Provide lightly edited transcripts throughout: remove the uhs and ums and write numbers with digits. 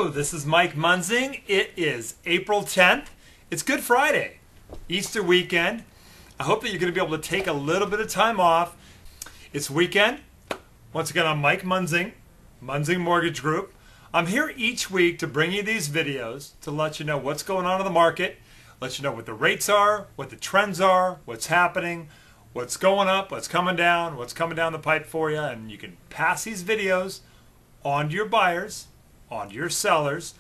Hello, this is Mike Munzing. It is April 10th. It's Good Friday, Easter weekend. I hope that you're going to be able to take a little bit of time off. It's weekend. Once again, I'm Mike Munzing, Munzing Mortgage Group. I'm here each week to bring you these videos to let you know what's going on in the market, let you know what the rates are, what the trends are, what's happening, what's going up, what's coming down the pipe for you, and you can pass these videos on to your buyers, on to your sellers.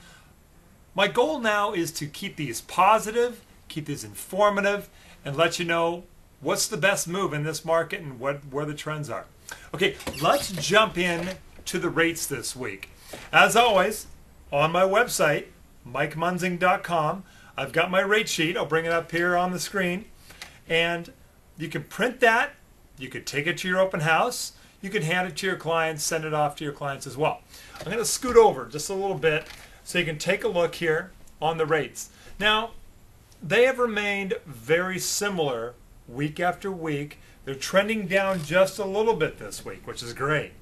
My goal now is to keep these positive, keep these informative, and let you know what's the best move in this market and where the trends are. Okay, let's jump in to the rates this week. As always, on my website, MikeMunzing.com, I've got my rate sheet. I'll bring it up here on the screen, and you can print that. You could take it to your open house. You can hand it to your clients, send it off to your clients as well. I'm going to scoot over just a little bit so you can take a look here on the rates. Now, they have remained very similar week after week. They're trending down just a little bit this week, which is great.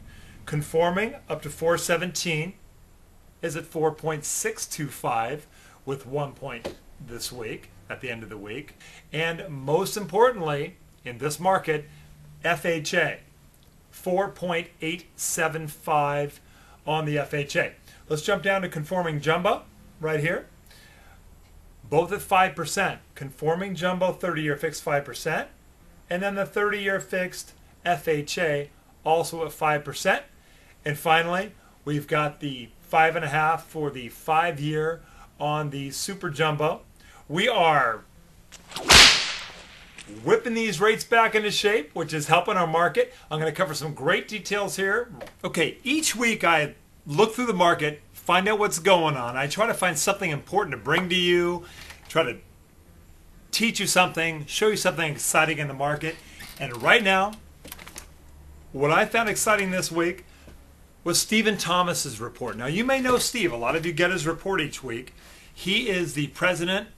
Conforming up to 417 is at 4.625 with 1 point this week at the end of the week. And most importantly, in this market, FHA. 4.875 on the FHA. Let's jump down to conforming jumbo right here. Both at 5%. Conforming jumbo 30-year fixed 5%. And then the 30-year fixed FHA also at 5%. And finally, we've got the 5.5 for the 5-year on the super jumbo. We are whipping these rates back into shape, which is helping our market. I'm going to cover some great details here. Okay, each week I look through the market, find out what's going on. I try to find something important to bring to you, try to teach you something, show you something exciting in the market. And right now, what I found exciting this week was Stephen Thomas's report. Now, you may know Steve. A lot of you get his report each week. He is the president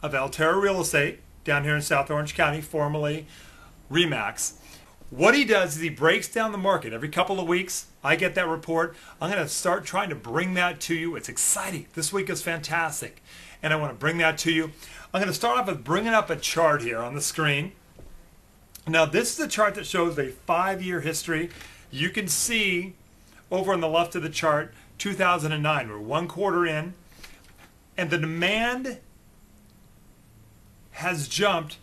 of Alterra Real Estate down here in South Orange County, formerly RE/MAX. What he does is he breaks down the market. Every couple of weeks, I get that report. I'm going to start trying to bring that to you. It's exciting. This week is fantastic, and I want to bring that to you. I'm going to start off with bringing up a chart here on the screen. Now, this is a chart that shows a 5-year history. You can see over on the left of the chart, 2009. We're 1 quarter in, and the demand has jumped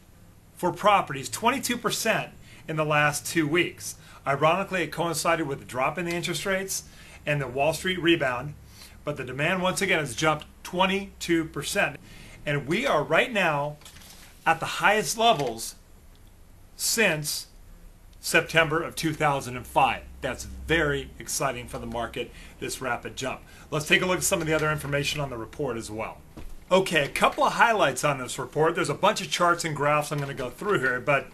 for properties 22% in the last 2 weeks. Ironically, it coincided with the drop in the interest rates and the Wall Street rebound, but the demand once again has jumped 22%. And we are right now at the highest levels since September of 2005. That's very exciting for the market, this rapid jump. Let's take a look at some of the other information on the report as well. Okay, a couple of highlights on this report. There's a bunch of charts and graphs I'm going to go through here, but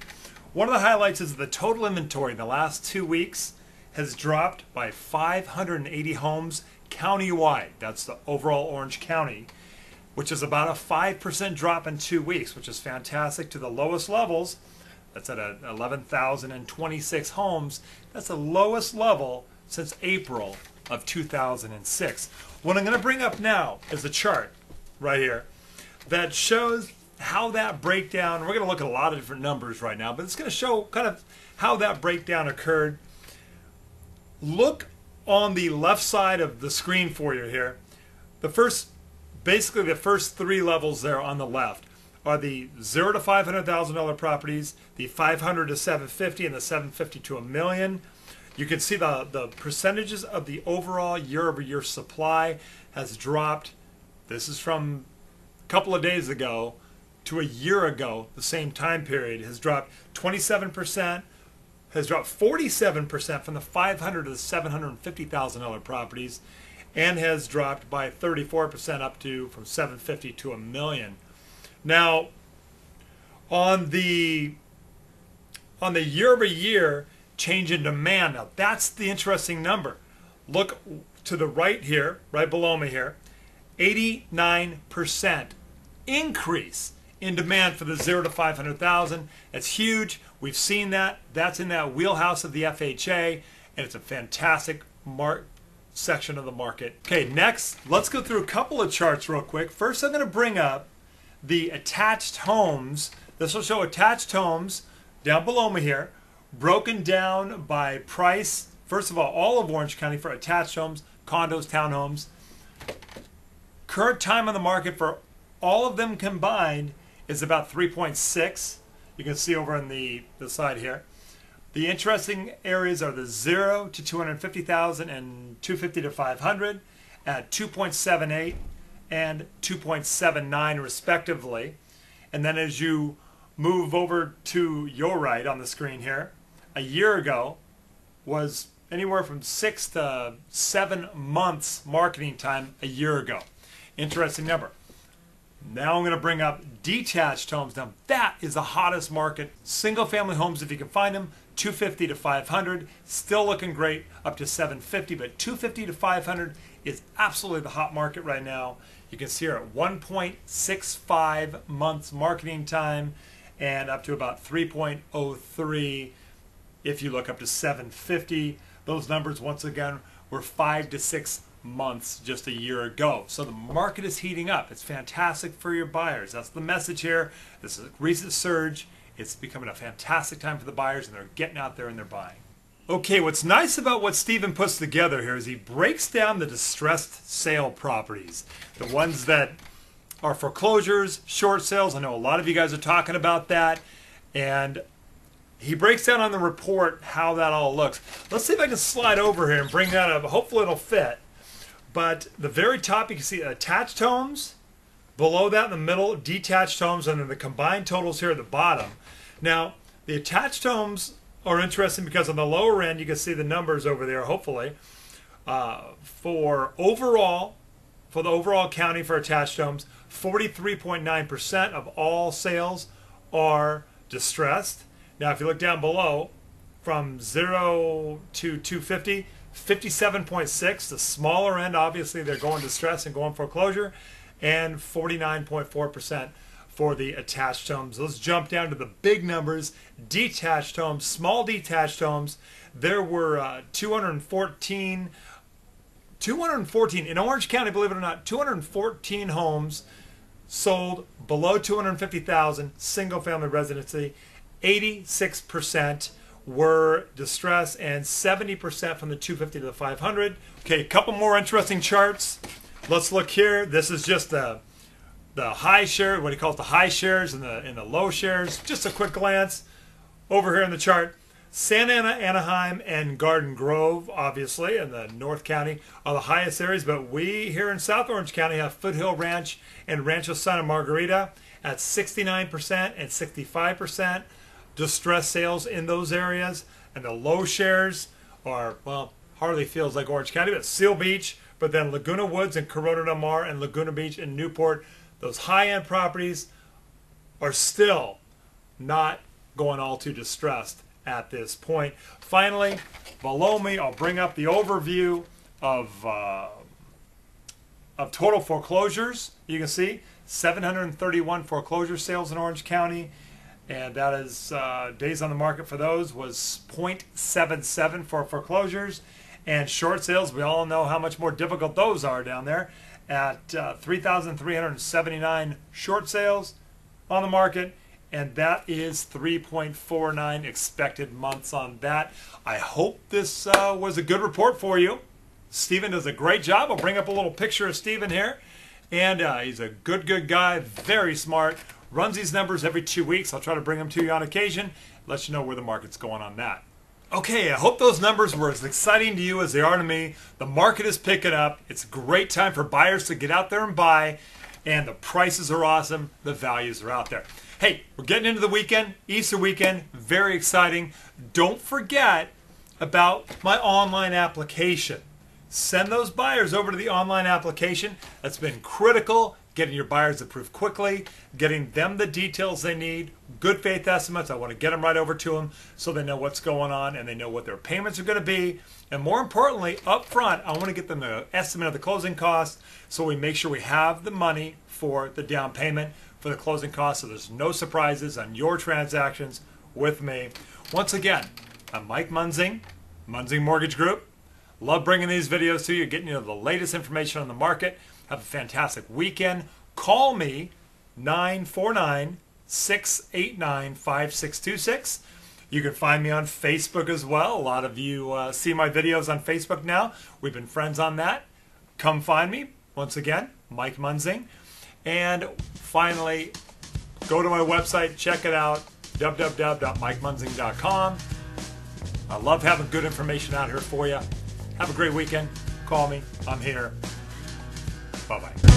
one of the highlights is the total inventory in the last 2 weeks has dropped by 580 homes countywide. That's the overall Orange County, which is about a 5% drop in 2 weeks, which is fantastic. To the lowest levels, that's at 11,026 homes. That's the lowest level since April of 2006. What I'm going to bring up now is a chart right here that shows how that breakdown, we're going to look at a lot of different numbers right now, but it's going to show kind of how that breakdown occurred. Look on the left side of the screen for you here. Basically the first 3 levels there on the left are the $0 to $500,000 properties, the $500 to $750,000, and the $750,000 to $1 million. You can see the percentages of the overall year-over-year supply has dropped. This is from a couple of days ago to a year ago. The same time period has dropped 27%, has dropped 47% from the $500,000 to the $750,000 properties, and has dropped by 34% up to from $750,000 to $1 million. Now, on the year-over-year change in demand, now that's the interesting number. Look to the right here, right below me here. 89% increase in demand for the 0 to 500,000. That's huge. We've seen that. That's in that wheelhouse of the FHA, and it's a fantastic section of the market. Okay, next, let's go through a couple of charts real quick. First, I'm going to bring up the attached homes. This will show attached homes down below me here, broken down by price. First of all of Orange County for attached homes, condos, townhomes. Current time on the market for all of them combined is about 3.6. You can see over on the side here. The interesting areas are the 0 to 250,000 and 250 to 500 at 2.78 and 2.79 respectively. And then as you move over to your right on the screen here, a year ago was anywhere from 6 to 7 months marketing time a year ago. Interesting number. Now I'm going to bring up detached homes. Now that is the hottest market. Single family homes, if you can find them, 250 to 500, still looking great up to 750, but 250 to 500 is absolutely the hot market right now. You can see here at 1.65 months marketing time and up to about 3.03 if you look up to 750. Those numbers once again were 5 to 6 months just a year ago. So the market is heating up. It's fantastic for your buyers. That's the message here. This is a recent surge. It's becoming a fantastic time for the buyers, and they're getting out there and they're buying. Okay, what's nice about what Stephen puts together here is he breaks down the distressed sale properties. The ones that are foreclosures, short sales. I know a lot of you guys are talking about that. And he breaks down on the report how that all looks. Let's see if I can slide over here and bring that up. Hopefully it'll fit. But the very top, you can see attached homes. Below that in the middle, detached homes, and then the combined totals here at the bottom. Now, the attached homes are interesting because on the lower end, you can see the numbers over there, hopefully. For the overall county for attached homes, 43.9% of all sales are distressed. Now, if you look down below, from 0 to 250, 57.6, the smaller end, obviously they're going distressed and going foreclosure, and 49.4% for the attached homes. Let's jump down to the big numbers. Detached homes, small detached homes, there were 214 in Orange County, believe it or not, 214 homes sold below 250,000, single family residency. 86% were distressed and 70% from the 250 to the 500. Okay, a couple more interesting charts. Let's look here. This is just the high share, what he calls the high shares and the low shares. Just a quick glance over here in the chart. Santa Ana, Anaheim, and Garden Grove, obviously, in the North County, are the highest areas. But we here in South Orange County have Foothill Ranch and Rancho Santa Margarita at 69% and 65% distress sales in those areas. And the low shares are, well, hardly feels like Orange County, but Seal Beach, but then Laguna Woods and Corona Del Mar and Laguna Beach and Newport. Those high-end properties are still not going all too distressed at this point. Finally, below me, I'll bring up the overview of total foreclosures. You can see 731 foreclosure sales in Orange County, and that is days on the market for those was 0.77 for foreclosures. And short sales, we all know how much more difficult those are down there, at 3,379 short sales on the market, and that is 3.49 expected months on that. I hope this was a good report for you. Stephen does a great job. I'll bring up a little picture of Stephen here, and he's a good guy, very smart, runs these numbers every 2 weeks. I'll try to bring them to you on occasion, let you know where the market's going on that. Okay, I hope those numbers were as exciting to you as they are to me. The market is picking up. It's a great time for buyers to get out there and buy, and the prices are awesome. The values are out there. Hey, we're getting into the weekend, Easter weekend, very exciting. Don't forget about my online application. Send those buyers over to the online application. That's been critical, getting your buyers approved quickly, getting them the details they need, good faith estimates. I want to get them right over to them so they know what's going on and they know what their payments are going to be. And more importantly, up front, I want to get them an estimate of the closing costs so we make sure we have the money for the down payment for the closing costs so there's no surprises on your transactions with me. Once again, I'm Mike Munzing, Munzing Mortgage Group. Love bringing these videos to you, getting you the latest information on the market. Have a fantastic weekend. Call me, 949-689-5626. You can find me on Facebook as well. A lot of you see my videos on Facebook now. We've been friends on that. Come find me. Once again, Mike Munzing. And finally, go to my website, check it out, www.mikemunzing.com. I love having good information out here for you. Have a great weekend. Call me. I'm here. Bye-bye.